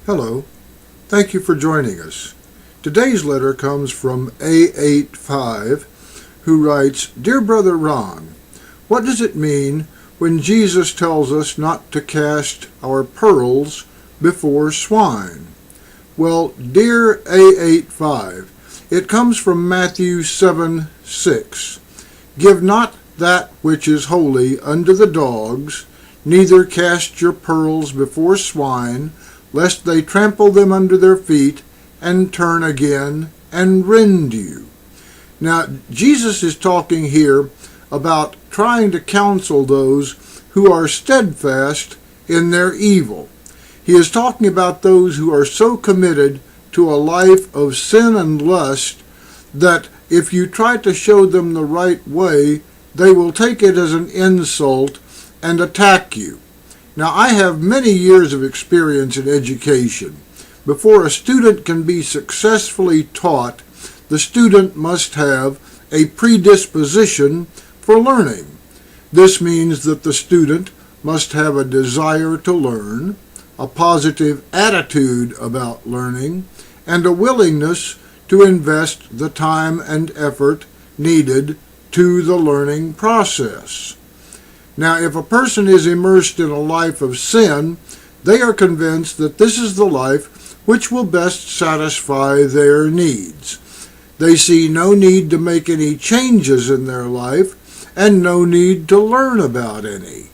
Hello, thank you for joining us. Today's letter comes from A85, who writes, Dear Brother Ron, what does it mean when Jesus tells us not to cast our pearls before swine? Well, dear A85, it comes from Matthew 7:6. Give not that which is holy unto the dogs, neither cast your pearls before swine, lest they trample them under their feet, and turn again and rend you. Now, Jesus is talking here about trying to counsel those who are steadfast in their evil. He is talking about those who are so committed to a life of sin and lust that if you try to show them the right way, they will take it as an insult and attack you. Now, I have many years of experience in education. Before a student can be successfully taught, the student must have a predisposition for learning. This means that the student must have a desire to learn, a positive attitude about learning, and a willingness to invest the time and effort needed to the learning process. Now, if a person is immersed in a life of sin, they are convinced that this is the life which will best satisfy their needs. They see no need to make any changes in their life and no need to learn about any.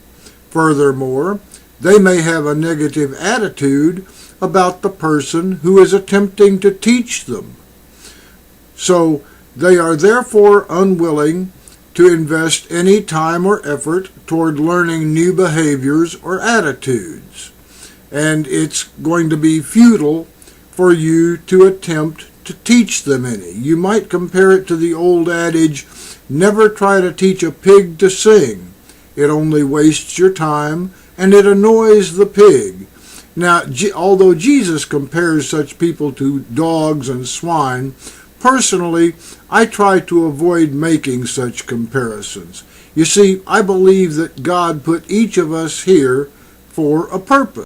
Furthermore, they may have a negative attitude about the person who is attempting to teach them. So, they are therefore unwilling to invest any time or effort toward learning new behaviors or attitudes. And it's going to be futile for you to attempt to teach them any. You might compare it to the old adage, never try to teach a pig to sing. It only wastes your time and it annoys the pig. Now, although Jesus compares such people to dogs and swine, personally, I try to avoid making such comparisons. You see, I believe that God put each of us here for a purpose.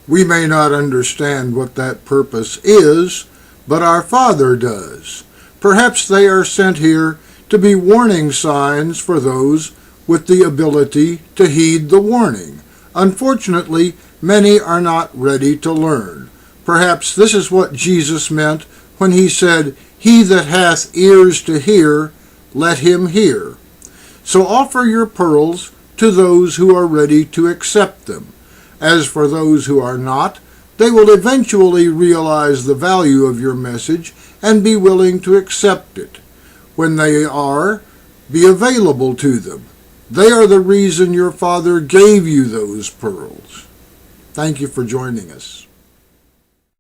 We may not understand what that purpose is, but our Father does. Perhaps they are sent here to be warning signs for those with the ability to heed the warning. Unfortunately, many are not ready to learn. Perhaps this is what Jesus meant when he said, He that hath ears to hear, let him hear. So offer your pearls to those who are ready to accept them. As for those who are not, they will eventually realize the value of your message and be willing to accept it. When they are, be available to them. They are the reason your Father gave you those pearls. Thank you for joining us.